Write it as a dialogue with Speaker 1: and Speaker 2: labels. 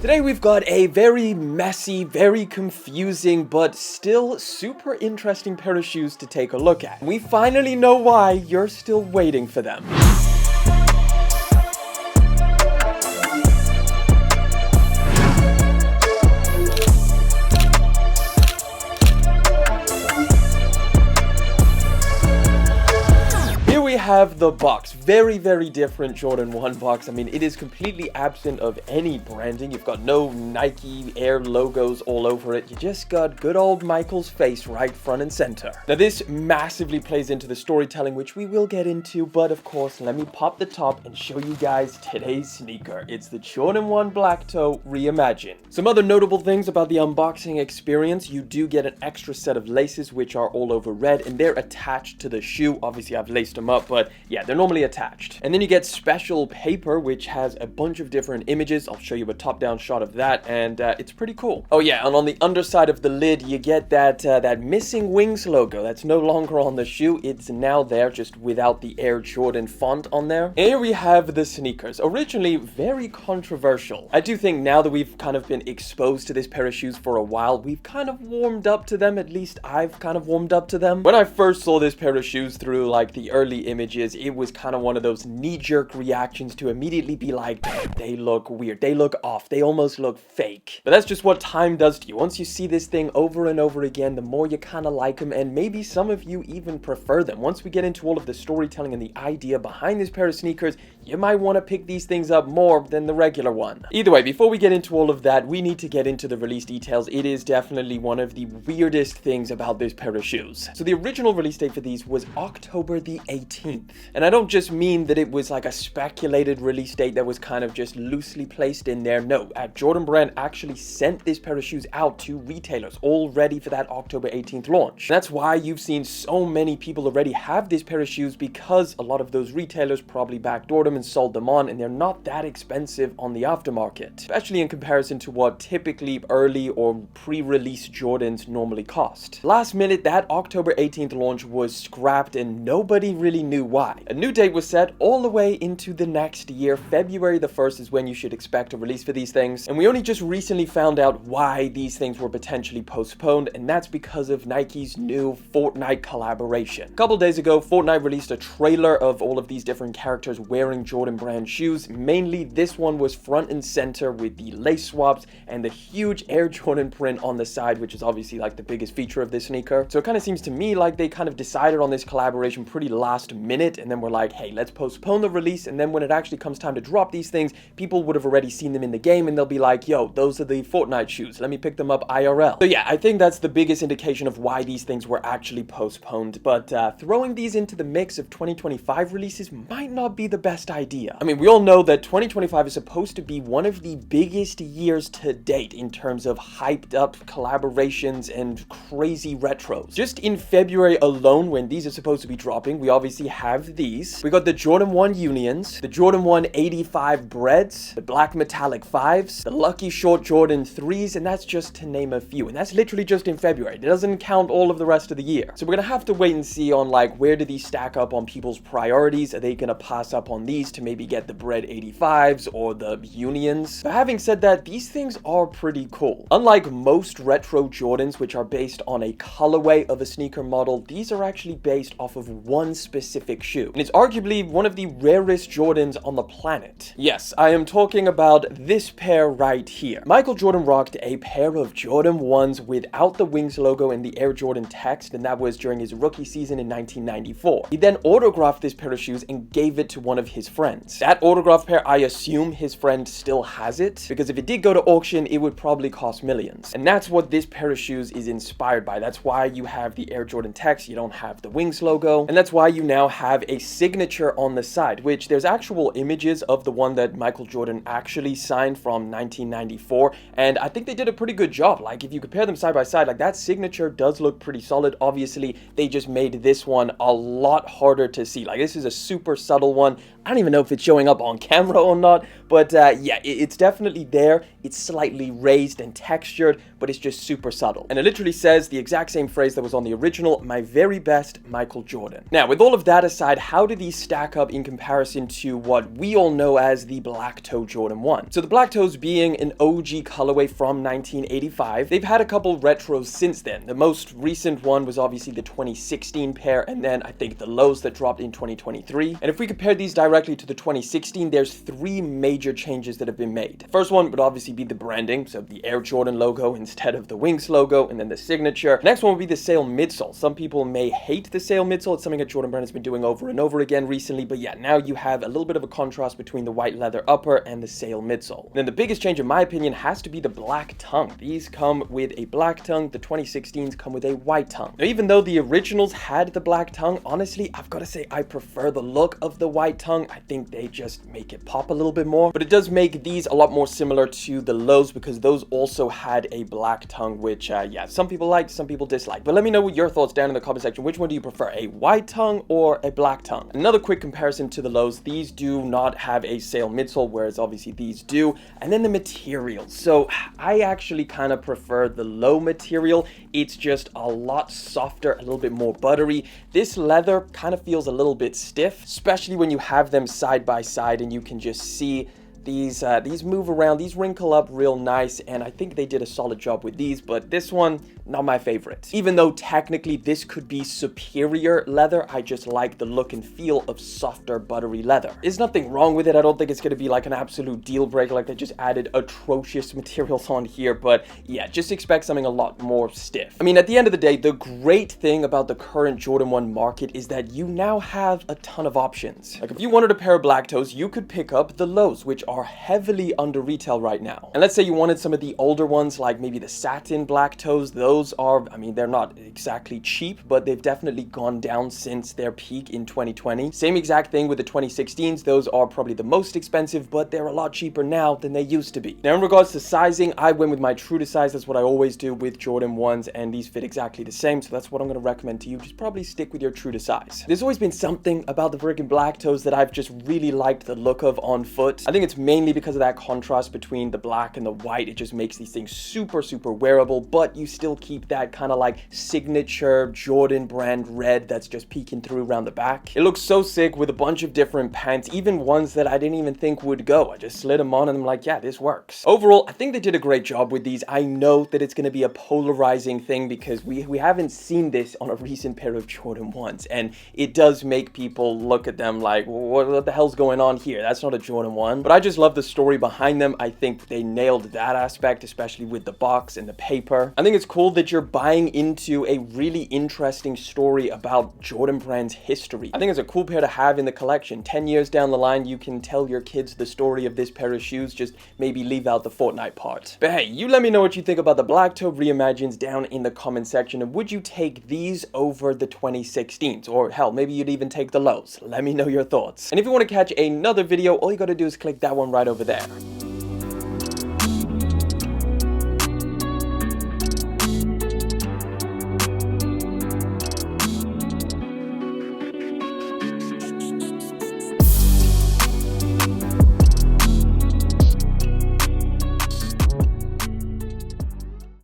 Speaker 1: Today we've got a very messy, very confusing, but still super interesting pair of shoes to take a look at. We finally know why you're still waiting for them. We have the box. Very different Jordan 1 box. I mean, it is completely absent of any branding. You've got no Nike Air logos all over it. You just got good old Michael's face right front and center. Now, this massively plays into the storytelling, which we will get into, but of course, let me pop the top and show you guys today's sneaker. It's the Jordan 1 Black Toe Reimagined. Some other notable things about the unboxing experience: you do get an extra set of laces, which are all over red, and they're attached to the shoe. Obviously, I've laced them up, but yeah, they're normally attached. And then you get special paper, which has a bunch of different images. I'll show you a top-down shot of that, and it's pretty cool. Oh yeah, and on the underside of the lid, you get that missing wings logo. That's no longer on the shoe. It's now there, just without the Air Jordan font on there. And here we have the sneakers. Originally very controversial. I do think now that we've kind of been exposed to this pair of shoes for a while, we've kind of warmed up to them. At least I've kind of warmed up to them. When I first saw this pair of shoes through like the early images, it was kind of one of those knee-jerk reactions to immediately be like, damn, they look weird, they look off, they almost look fake. But that's just what time does to you. Once you see this thing over and over again, the more you kind of like them, and maybe some of you even prefer them. Once we get into all of the storytelling and the idea behind this pair of sneakers, you might want to pick these things up more than the regular one. Either way, before we get into all of that, we need to get into the release details. It is definitely one of the weirdest things about this pair of shoes. So the original release date for these was October the 18th. And I don't just mean that it was like a speculated release date that was kind of just loosely placed in there. No, Jordan Brand actually sent this pair of shoes out to retailers all ready for that October 18th launch. And that's why you've seen so many people already have this pair of shoes, because a lot of those retailers probably backdoored them and sold them on, and they're not that expensive on the aftermarket, especially in comparison to what typically early or pre-release Jordans normally cost. Last minute, that October 18th launch was scrapped, and nobody really knew why. A new date was set all the way into the next year. February the 1st is when you should expect a release for these things, and we only just recently found out why these things were potentially postponed, and that's because of Nike's new Fortnite collaboration. A couple days ago, Fortnite released a trailer of all of these different characters wearing Jordan Brand shoes. Mainly this one was front and center with the lace swaps and the huge Air Jordan print on the side, which is obviously like the biggest feature of this sneaker. So it kind of seems to me like they kind of decided on this collaboration pretty last minute, and then we're like, hey, let's postpone the release, and then when it actually comes time to drop these things, people would have already seen them in the game, and they'll be like, yo, those are the Fortnite shoes, let me pick them up IRL. So yeah, I think that's the biggest indication of why these things were actually postponed, but throwing these into the mix of 2025 releases might not be the best idea. I mean, we all know that 2025 is supposed to be one of the biggest years to date in terms of hyped up collaborations and crazy retros. Just in February alone, when these are supposed to be dropping, we obviously have these. We got the Jordan 1 Unions, the Jordan 1 85 Breds, the Black Metallic 5s, the Lucky Short Jordan 3s, and that's just to name a few. And that's literally just in February. It doesn't count all of the rest of the year. So we're gonna have to wait and see on like, where do these stack up on people's priorities? Are they gonna pass up on these to maybe get the Bred 85s or the Unions? But having said that, these things are pretty cool. Unlike most retro Jordans, which are based on a colorway of a sneaker model, these are actually based off of one specific shoe. And it's arguably one of the rarest Jordans on the planet. Yes, I am talking about this pair right here. Michael Jordan rocked a pair of Jordan 1s without the Wings logo and the Air Jordan text, and that was during his rookie season in 1994. He then autographed this pair of shoes and gave it to one of his friends. That autographed pair, I assume his friend still has it, because if it did go to auction, it would probably cost millions. And that's what this pair of shoes is inspired by. That's why you have the Air Jordan text, you don't have the Wings logo, and that's why you now have a signature on the side, which there's actual images of the one that Michael Jordan actually signed from 1994, and I think they did a pretty good job. Like, if you compare them side by side, like, that signature does look pretty solid. Obviously, they just made this one a lot harder to see. Like, this is a super subtle one. I don't even know if it's showing up on camera or not, but yeah, it's definitely there. It's slightly raised and textured, but it's just super subtle. And it literally says the exact same phrase that was on the original, "My very best, Michael Jordan." Now, with all of that aside, aside, how do these stack up in comparison to what we all know as the Black Toe Jordan 1? So the Black Toes being an OG colorway from 1985, they've had a couple retros since then. The most recent one was obviously the 2016 pair, and then I think the lows that dropped in 2023. And if we compare these directly to the 2016, there's three major changes that have been made. The first one would obviously be the branding, so the Air Jordan logo instead of the Wings logo, and then the signature. Next one would be the sail midsole. Some people may hate the sail midsole. It's something that Jordan Brand has been doing over and over again recently, but yeah, now you have a little bit of a contrast between the white leather upper and the sail midsole. And then the biggest change in my opinion has to be the black tongue. These come with a black tongue, the 2016s come with a white tongue. Now, even though the originals had the black tongue, honestly, I've got to say I prefer the look of the white tongue. I think they just make it pop a little bit more, but it does make these a lot more similar to the lows because those also had a black tongue, which yeah, some people liked, some people disliked. But let me know what your thoughts down in the comment section. Which one do you prefer, a white tongue or a black tongue? Another quick comparison to the lows, these do not have a sail midsole, whereas obviously these do. And then the material. So I actually kind of prefer the low material. It's just a lot softer, a little bit more buttery. This leather kind of feels a little bit stiff, especially when you have them side by side and you can just see these move around, these wrinkle up real nice, and I think they did a solid job with these, but this one, not my favorite. Even though technically this could be superior leather, I just like the look and feel of softer, buttery leather. There's nothing wrong with it. I don't think it's going to be like an absolute deal breaker, like they just added atrocious materials on here, but yeah, just expect something a lot more stiff. I mean, at the end of the day, the great thing about the current Jordan 1 market is that you now have a ton of options. Like if you wanted a pair of black toes, you could pick up the lows, which are heavily under retail right now. And let's say you wanted some of the older ones, like maybe the satin black toes. Those are, I mean, they're not exactly cheap, but they've definitely gone down since their peak in 2020. Same exact thing with the 2016s. Those are probably the most expensive, but they're a lot cheaper now than they used to be. Now, in regards to sizing, I went with my true to size. That's what I always do with Jordan 1s, and these fit exactly the same. So that's what I'm going to recommend to you. Just probably stick with your true to size. There's always been something about the freaking black toes that I've just really liked the look of on foot. I think it's mainly because of that contrast between the black and the white. It just makes these things super, super wearable, but you still keep that kind of like signature Jordan brand red that's just peeking through around the back. It looks so sick with a bunch of different pants, even ones that I didn't even think would go. I just slid them on and I'm like, yeah, this works. Overall, I think they did a great job with these. I know that it's going to be a polarizing thing because we haven't seen this on a recent pair of Jordan 1s, and it does make people look at them like, what the hell's going on here? That's not a Jordan 1. But I just love the story behind them. I think they nailed that aspect, especially with the box and the paper. I think it's cool that you're buying into a really interesting story about Jordan Brand's history. I think it's a cool pair to have in the collection. 10 years down the line, you can tell your kids the story of this pair of shoes, just maybe leave out the Fortnite part. But hey, you let me know what you think about the Black Toe Reimagined down in the comment section, and would you take these over the 2016s? Or hell, maybe you'd even take the lows. Let me know your thoughts. And if you want to catch another video, all you gotta do is click that one right over there.